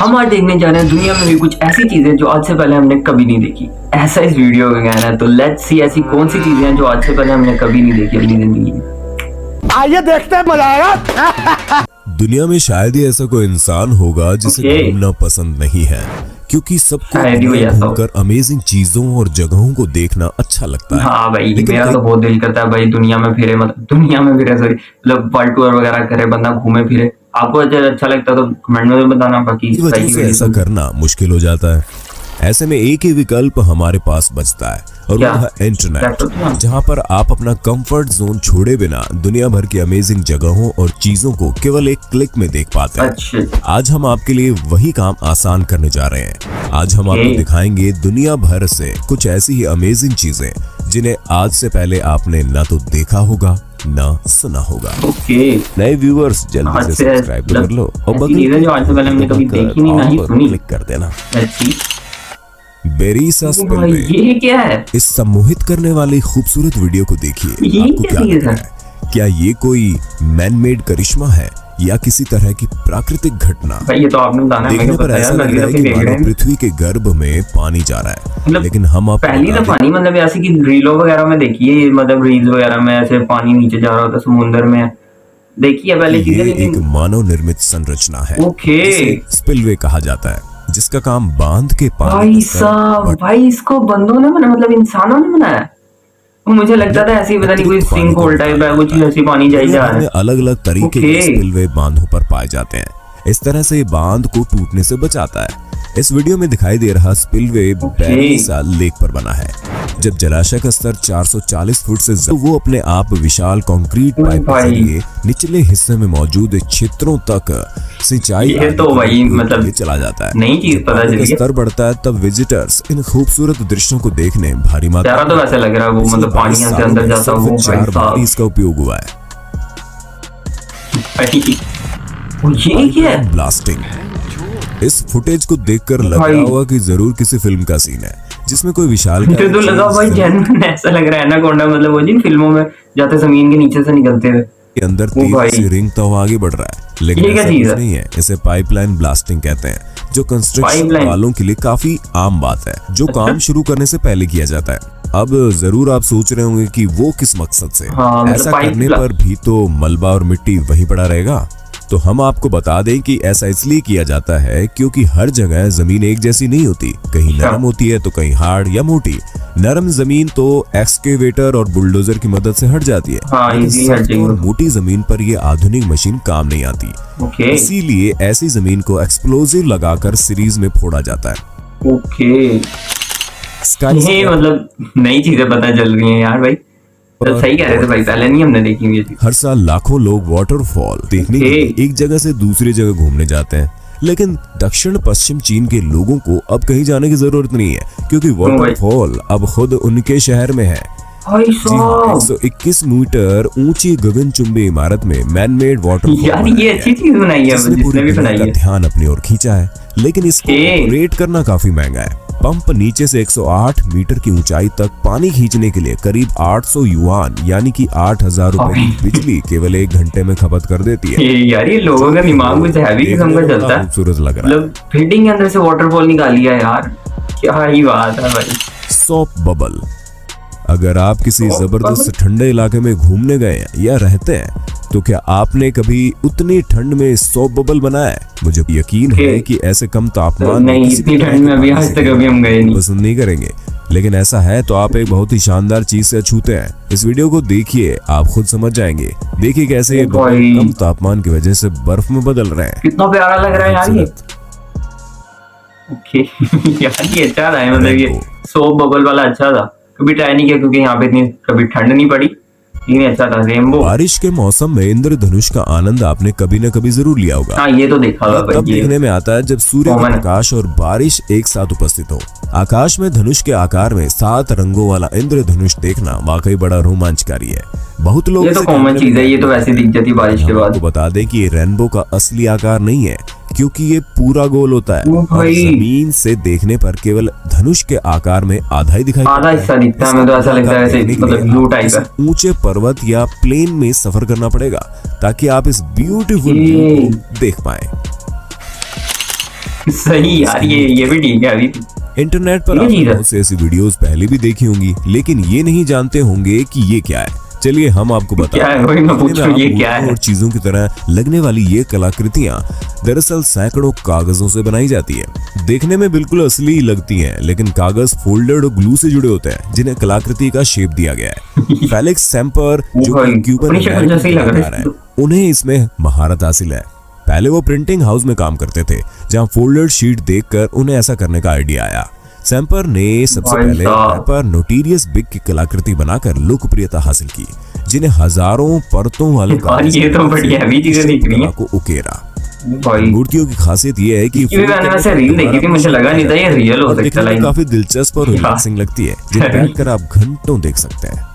हम आज देखने जा रहे हैं दुनिया में भी कुछ ऐसी चीजें जो आज से पहले हमने कभी नहीं देखी। ऐसा इस वीडियो का कहना है। तो लेट्स सी ऐसी कौन सी चीजें हैं जो आज से पहले हमने कभी नहीं देखी अपनी जिंदगी में। आइए देखते हैं, मजा आएगा। दुनिया में शायद ही ऐसा कोई इंसान होगा जिसे घूमना पसंद नहीं है, क्योंकि सबको घूमकर अमेजिंग चीजों और जगहों को देखना अच्छा लगता है। हाँ भाई, मेरा तो बहुत दिल करता है भाई दुनिया में फिरे, मतलब सॉरी, मतलब वर्ल्ड टूर वगैरह करे, बंदा घूमे फिरे। आपको अच्छा लगता है तो कमेंट में बताना। बाकी वजह से ऐसा करना मुश्किल हो जाता है। ऐसे में एक ही विकल्प हमारे पास बचता है और वो है इंटरनेट, जहां पर आप अपना कंफर्ट जोन छोड़े बिना दुनिया भर की अमेजिंग जगहों और चीजों को केवल एक क्लिक में देख पाते हैं। आज हम आपके लिए वही काम आसान करने जा रहे हैं। आज हम आपको दिखाएंगे दुनिया भर से कुछ ऐसी ही अमेजिंग चीजें जिन्हें आज से पहले आपने ना तो देखा होगा ना सुना होगा। नए व्यूअर्स जल्दी से सब्सक्राइब कर लो और बगल जो आज से पहले हमने कभी देखी नहीं, ना ही सुनी, क्लिक कर देना। बेरिसा स्पिलवे, ये क्या है? इस सम्मोहित करने वाली खूबसूरत वीडियो को देखिए। आपको क्या लग रहा है? क्या ये कोई मैन मेड करिश्मा है या किसी तरह की प्राकृतिक घटना? ये तो आपने बताना है। देखने पर ऐसा लग रहा है कि मानो पृथ्वी के गर्भ में पानी जा रहा है, मतलब लेकिन हम पहली तो पानी, मतलब ऐसे की रीलों वगैरह में देखिए, मतलब रील्स वगैरह में ऐसे पानी नीचे जा रहा होता समुद्र में, देखिए पहले चीजें। ये एक मानव निर्मित संरचना है, स्पिलवे कहा जाता है, जिसका काम बांध के पानी। भाई साहब, भाई इसको बंदों ने बनाया, मतलब इंसानों ने बनाया। मुझे लगता था ऐसे ही, पता नहीं कोई सिंक होल टाइप है, कुछ ऐसी पानी जाई जा रहा है। अलग अलग तरीके के स्पिलवे बांधों पर पाए जाते हैं। इस तरह से बांध को टूटने से बचाता है। इस वीडियो में दिखाई दे रहा स्पिलवे बेरिसा लेक पर बना है। जब जलाशय का स्तर 440 फुट से ज्यादा, वो अपने आप विशाल कंक्रीट पाइप के जरिए निचले हिस्से में मौजूद क्षेत्रों तक सिंचाई तो वही मतलब चला जाता है। नई चीज पता चली। स्तर बढ़ता है तब विजिटर्स इन खूबसूरत दृश्यों को देखने भारी मात्रा तो वैसे लग रहा है वो, मतलब पानी से अंदर जाता है वो। 4 बार इसका उपयोग हुआ है। ये क्या है? ब्लास्टिंग। इस फुटेज को देखकर लग रहा होगा कि जरूर किसी फिल्म का सीन है जिसमें कोई विशाल तो लगा भाई जेन्युइन ऐसा लग रहा है एनाकोंडा, मतलब वो जिन फिल्मों में जाते जमीन के नीचे से निकलते हुए के अंदर तेज से रिंग तो आगे बढ़ रहा है, लेकिन ऐसा कुछ नहीं है। इसे पाइपलाइन ब्लास्टिंग कहते हैं, जो कंस्ट्रक्शन वालों के लिए काफी आम बात है, जो काम शुरू करने से पहले किया जाता है। अब जरूर आप सोच रहे होंगे कि वो किस मकसद से। ऐसा करने पर भी तो मलबा और मिट्टी वहीं पड़ा रहेगा। तो हम आपको बता दें कि ऐसा इसलिए किया जाता है क्योंकि हर जगह जमीन एक जैसी नहीं होती। कहीं नरम होती है तो कहीं हार्ड या मोटी। नरम जमीन तो एक्सकेवेटर और बुलडोजर की मदद से हट जाती है, और मोटी जमीन पर ये आधुनिक मशीन काम नहीं आती। इसीलिए ऐसी जमीन को एक्सप्लोजिव लगाकर सीरीज में फोड़ा जाता है। मतलब नई चीजें पता चल रही हैं यार भाई। तो सही कह रहे थे भाई, पहले नहीं हमने देखी हुई थी। हर साल लाखों लोग वाटरफॉल देखने के लिए एक जगह से दूसरी जगह घूमने जाते हैं, लेकिन दक्षिण पश्चिम चीन के लोगों को अब कहीं जाने की जरूरत नहीं है, क्योंकि वाटरफॉल अब खुद उनके शहर में है। 121 मीटर ऊंची गगनचुंबी इमारत में मैन मेड वाटरफॉल। यार ये अच्छी चीज बनाई है, जिसने भी बनाई है। ध्यान अपनी ओर खींचा है, लेकिन इसको ऑपरेट करना काफी महंगा है। पंप नीचे से 108 मीटर की ऊंचाई तक पानी खींचने के लिए करीब 800 युआन यानी कि 8000 रुपए की बिजली केवल 1 घंटे में खपत कर देती है। यार ये लोगों का दिमाग कुछ हैवी किस्म का चलता है। खूबसूरत लग रहा है। मतलब फिटिंग के अंदर से वाटरफॉल निकाली है यार, क्या ही बात है भाई। Shop bubble. अगर आप किसी जबरदस्त ठंडे इलाके में घूमने गए या रहते हैं, तो क्या आपने कभी उतनी ठंड में सॉप बबल बनाया है? मुझे यकीन है कि ऐसे कम तापमान में इतनी ठंड में अभी आज तक कभी हम गए नहीं, पसंद नहीं करेंगे। लेकिन ऐसा है तो आप एक बहुत ही शानदार चीज से छूते हैं। इस वीडियो को देखिए, आप खुद समझ जाएंगे। देखिए कैसे ये कम तापमान की वजह से बर्फ में बदल रहे हैं। कितना प्यारा लग रहा है यार ये। यार ये अच्छा था, मतलब ये सॉप बबल वाला अच्छा था। कभी ट्राई नहीं किया क्योंकि यहाँ पे इतनी कभी ठंड नहीं पड़ी। अच्छा था रेनबो। बारिश के मौसम में इंद्रधनुष का आनंद आपने कभी न कभी जरूर लिया होगा। हाँ, ये तो देखा होगा। तब देखने में आता है जब सूर्य का प्रकाश और बारिश एक साथ उपस्थित हो। आकाश में धनुष के आकार में 7 रंगों वाला इंद्रधनुष देखना वाकई बड़ा रोमांचकारी है। बहुत लोग ये तो कॉमन चीज है, ये तो वैसे दिख जाती बारिश के बाद। आपको बता दें कि ये रेनबो का असली आकार नहीं है, क्योंकि ये पूरा गोल होता है और जमीन से देखने पर केवल धनुष के आकार में आधा ही दिखाई, आधा हिस्सा दिखता है। तो ऐसा लगता है मतलब ब्लू टाइप है। ऊंचे पर्वत या प्लेन में सफर करना पड़ेगा ताकि आप इस ब्यूटीफुल व्यू को देख पाए। सही यार, ये भी ठीक है। अभी इंटरनेट पर ये आपने चीज़ है। बहुत से ऐसी वीडियोस पहले भी देखी होंगी, लेकिन ये नहीं जानते होंगे कि ये क्या है। चलिए हम आपको बताते क्या है, हैं। वही मैं देखने में पूछूं, ये आप क्या है? और चीजों की तरह लगने वाली ये कलाकृतियां दरअसल सैकड़ों कागजों से बनाई जाती है। देखने में बिल्कुल असली लगती हैं, लेकिन कागज फोल्डेड और ग्लू से जुड़े होते हैं, जिन्हें कलाकृति का शेप दिया गया है। फेलिक्स सेम्पर, जो भाई, कि क्यूबन अपनी शक्ल अमेरिकन जैसे ही लग रहा है। कलाकार हैं, उन्हें इसमें महारत हासिल है। पहले वो प्रिंटिंग हाउस में काम करते थे, जहां फोल्डेड शीट देखकर उन्हें ऐसा करने का आइडिया आया। सैम्पर ने सबसे भाई पहले साहब। रैपर नोटेरियस बिग की कलाकृति बनाकर लोकप्रियता हासिल की, जिन्हें हजारों परतों वाले और ये तो बड़ी हैवी चीजें दिख रही हैं। को उकेरा। भाई मूर्तियों की खासियत ये है कि इसकी भी मैंने वैसे रील देखी थी, मुझे लगा नहीं था ये रियल हो और सकता दिखने में है। काफी दिलचस्प और रिलैक्सिंग लगती है, जिन्हें बैठकर आप घंटों देख सकते हैं।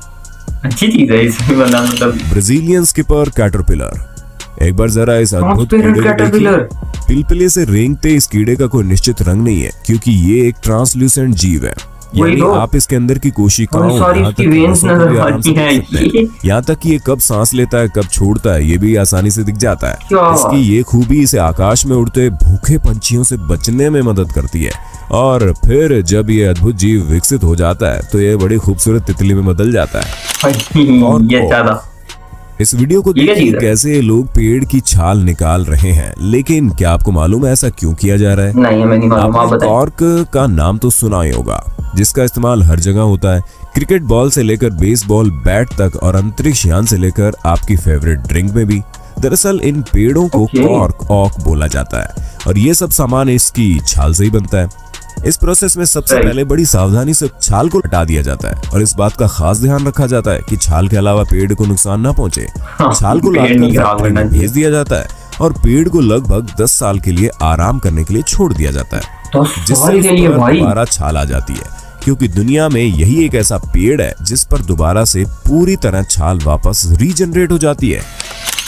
अच्छी चीज है इसमें बना, मतलब ब्राजीलियन स्किपर कैटरपिलर। एक बार जरा इस अद्भुत Transparent कीड़े को caterpillar। देखिए। पिलपिले से रेंगते इस कीड़े का कोई निश्चित रंग नहीं है, क्योंकि ये एक ट्रांसल्यूसेंट जीव है। वही यानी तो। आप इसके अंदर की कोशिकाओं, और सारी यहाँ तक इसकी कि veins नसों को नजर भी आराम से आती हैं। देख सकते हैं। यहाँ तक कि ये कब सांस लेता है, कब छोड़ता है, ये भी आसानी से दिख जाता है। क्या? इसकी ये खूबी इसे आकाश में उड़ते भूखे पंछियों से बचने में मदद करती है। और फिर जब ये अद्भुत जीव विकसित हो जाता है, तो ये बड़ी खूबसूरत तितली में बदल जाता है। ये अच्छा था। इस वीडियो को ये क्या देखिए चीज़ है? कैसे लोग पेड़ की छाल निकाल रहे हैं, लेकिन क्या आपको मालूम है ऐसा क्यों किया जा रहा है? नहीं, हमें नहीं मालूम, आप आपने बताइए। कॉर्क का नाम तो सुना ही होगा, जिसका इस्तेमाल हर जगह होता है। क्रिकेट बॉल से लेकर बेसबॉल बैट तक, और अंतरिक्ष यान से लेकर आपकी फेवरेट ड्रिंक में भी। दरअसल इन पेड़ों को Okay. कॉर्क ऑक बोला जाता है, और ये सब सामान इसकी छाल से ही बनता है। इस प्रोसेस में सबसे Right. पहले बड़ी सावधानी से छाल को हटा दिया जाता है, और इस बात का खास ध्यान रखा जाता है कि छाल के अलावा पेड़ को नुकसान ना पहुंचे। छाल को पेड़ लाकर नहीं खराब फैक्ट्री होना में चाहिए। भेज दिया जाता है, और पेड़ को लगभग 10 साल के लिए आराम करने के लिए छोड़ दिया जाता है, 10 जिससे साल उस के लिए पर भाई। दोबारा छाल आ जाती है। क्योंकि दुनिया में यही एक ऐसा पेड़ है जिस पर दोबारा से पूरी तरह छाल वापस रीजनरेट हो जाती है।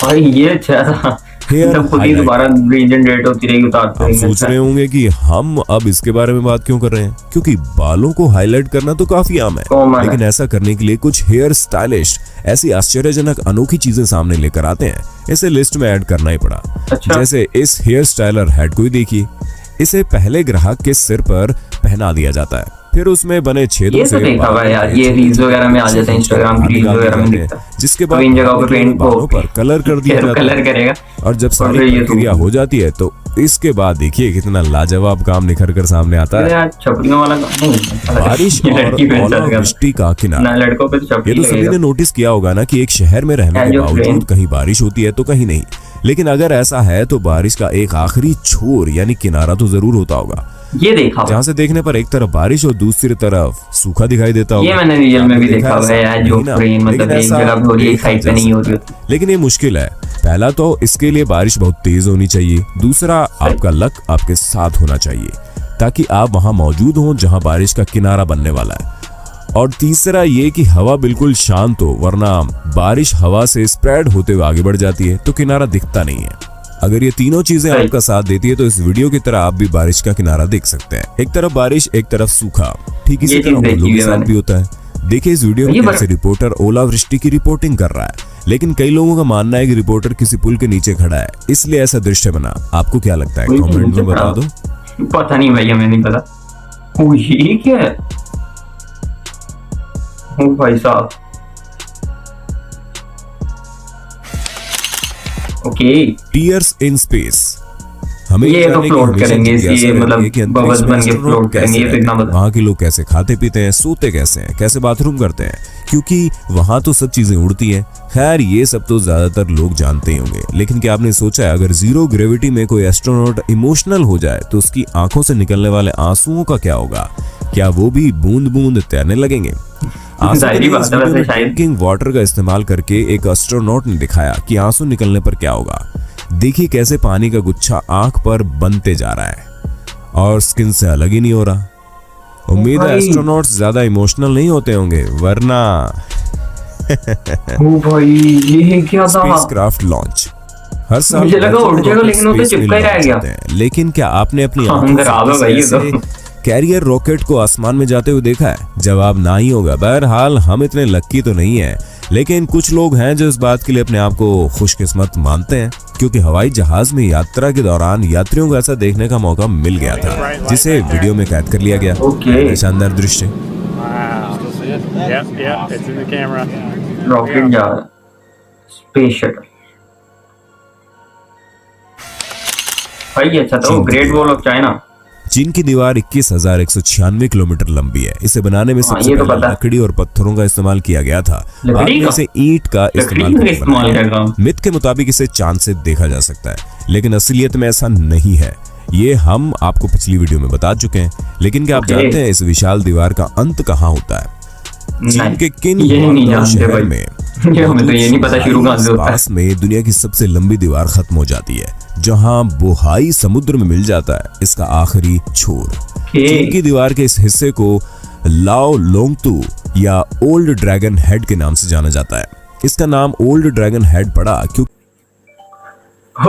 भाई ये अच्छा था। Hair मतलब खुद ही highlight। दोबारा रीजनरेट होती रहेगी, उतारते आप रहेंगे। सोच रहे होंगे कि हम अब इसके बारे में बात क्यों कर रहे हैं, क्योंकि बालों को हाईलाइट करना तो काफी आम है, Common है। लेकिन ऐसा करने के लिए कुछ हेयर स्टाइलिश ऐसी आश्चर्यजनक अनोखी चीजें सामने लेकर आते हैं। इसे लिस्ट में ऐड करना ही पड़ा। अच्छा। जैसे इस हेयर स्टाइलर हेड को ही देखिए। इसे पहले ग्राहक के सिर पर पहना दिया जाता है, फिर उसमें बने छेदों ये से तो देखा बालों हुआ है यार, में ये रील्स वगैरह में आ जाते हैं, छोटे-छोटे इंस्टाग्राम की रील्स निकाल वगैरह में दिए दिखता जाते है। हैं, जिसके तो बाद इन जगहों पे पेंट को बालों पर कलर कर दिया जाता कलर है। करेगा। और जब सारी फिर ये प्रक्रिया हो जाती है, तो इसके बाद देखिए कितना लाजवाब काम निखर कर सामने आता अरे है। यार छपरियों वाला काम नहीं। बारिश ये और लड़की पे चल गया। ओलावृष्टि का ना किनारा। लड़कों पे तो छपरी ये तो सभी लगेगा। ने नोटिस किया होगा ना कि एक शहर में रहने के जो बावजूद फ्रेम- कहीं बारिश होती है तो कहीं नहीं। लेकिन अगर ऐसा है तो बारिश का एक आखिरी छोर यानी किनारा तो जरूर होता होगा, ये देखा हुआ। जहाँ से देखने पर एक तरफ बारिश और दूसरी तरफ सूखा दिखाई देता होगा। ये मैंने रियल में भी आपने देखा हुआ ऐसा? है यार, जो नहीं ना? फ्रेम मतलब लेकिन एक ऐसा जगह पे हो रही है, एक देखा साइड पे जा नहीं हो सकता रही है। लेकिन ये मुश्किल है। पहला तो इसके लिए बारिश बहुत तेज होनी चाहिए, दूसरा आपका लक आपके साथ होना चाहिए ताकि आप वहां मौजूद हों जहां बारिश का किनारा बनने वाला है, और तीसरा ये कि हवा बिल्कुल शांत हो, वरना बारिश हवा से स्प्रेड होते हुए आगे बढ़ जाती है तो किनारा दिखता नहीं है। अगर ये तीनों चीजें सही। आपका साथ देती है तो इस वीडियो की तरह आप भी बारिश का किनारा देख सकते हैं। एक तरफ बारिश, एक तरफ सूखा। ठीक इसी ये तरह चीज देखी उल्लू के है साथ मैंने। भी होता है। देखिए इस वीडियो में ये कैसे रिपोर्टर ओलावृष्टि की रिपोर्टिंग कर रहा है, लेकिन कई लोगों का मानना है कि रिपोर्टर किसी पुल के नीचे खड़ा है, इसलिए ऐसा दृश्य बना। आपको क्या लगता है? पुल के कमेंट नीचे में बता खड़ा? दो। पता नहीं भैया, मैं नहीं पता। ओ ये क्या है? ओ भाई साहब। Okay, tears in space. हमें ये तो जानने की float हमेशा करेंगे, जिज्ञासा ये रहती मतलब है कि अंतरिक्ष bubbles में बन के astronaut float कैसे करेंगे, ये तो रहते इतना हैं, बता। वहाँ के लोग कैसे खाते पीते हैं, सोते कैसे हैं, कैसे बाथरूम करते हैं, क्योंकि वहां तो सब चीजें उड़ती हैं। खैर ये सब तो ज्यादातर लोग जानते ही होंगे, लेकिन क्या आपने सोचा है अगर जीरो ग्रेविटी में कोई एस्ट्रोनॉट इमोशनल हो जाए तो उसकी आंखों से निकलने वाले आंसुओं का क्या होगा? क्या वो भी बूंद बूंद तैरने लगेंगे? जाहिर बात है, वैसे शायद। ड्रिंकिंग वाटर का इस्तेमाल करके एक एस्ट्रोनॉट ने दिखाया कि आंसू निकलने पर क्या होगा। देखिए कैसे पानी का गुच्छा आंख पर बनते जा रहा है और स्किन से अलग ही नहीं हो रहा। उम्मीद है भाई। एस्ट्रोनॉट्स ज्यादा इमोशनल नहीं होते होंगे, वरना ओ भाई ये क्या था? स्पेसक्राफ्ट लॉन्च हर साल मुझे लगा उड़ जाएगा, लेकिन वो तो स्पेस में चिपका ही रह लॉन्च गया। होते हैं। लेकिन क्या आपने अपनी हाँ, आंखों अंदर आवा से भाई ये ऐसे तो। कैरियर रॉकेट को आसमान में जाते हुए देखा है? जवाब ना ही होगा। बहरहाल हम इतने लक्की तो नहीं है, लेकिन कुछ लोग हैं जो इस बात के लिए अपने आप को खुशकिस्मत मानते हैं। क्योंकि हवाई जहाज में यात्रा के दौरान यात्रियों को ऐसा देखने का मौका मिल गया था, जिसे वीडियो में कैद कर लिया गया। ओके। शानदार दृश्य। रॉकेट जा रहा है, स्पेस शटल। भाई अच्छा था वो ग्रेट वॉल ऑफ चाइना। चीन की दीवार 21,196 किलोमीटर लंबी है। इसे बनाने में सबसे ये तो पहले पता। लकड़ी और पत्थरों का इस्तेमाल किया गया था। बाद लकड़ी में का? इसे ईंट का इस्तेमाल करके इस्तेमाल बनाया करके। गया। मिथ के मुताबिक इसे चांद से देखा जा सकता है, लेकिन असलियत में ऐसा नहीं है। ये हम आपको पिछली वीडियो में बता चुके हैं। लेकिन क्या आप ओके। जानते हैं इस विशाल दीवार का अंत कहाँ होता है? चीन नहीं, के किन ये नहीं गुआंगडोउ जानते शहर भाई। में ये हमें तो ये नहीं पता शुरू कहाँ से होता है। पास में दुनिया की सबसे लंबी दीवार खत्म हो जाती है, जहां बोहाई समुद्र में मिल जाता है इसका आखिरी छोर। चीन की दीवार के इस हिस्से को लाओ लोंगतू या ओल्ड ड्रैगन हेड के नाम से जाना जाता है। इसका नाम ओल्ड ड्रैगन हेड पड़ा क्योंकि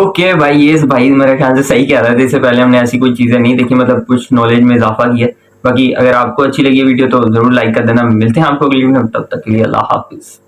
ओके भाई, ये भाई मेरे ख्याल से सही कह रहा था। इससे पहले हमने ऐसी कोई चीजें नहीं देखी, मतलब कुछ नॉलेज में इजाफा किया। बाकी अगर आपको अच्छी लगी वीडियो तो जरूर लाइक कर देना। मिलते हैं आपको अगली वीडियो में, तब तक के लिए अल्लाह हाफिज।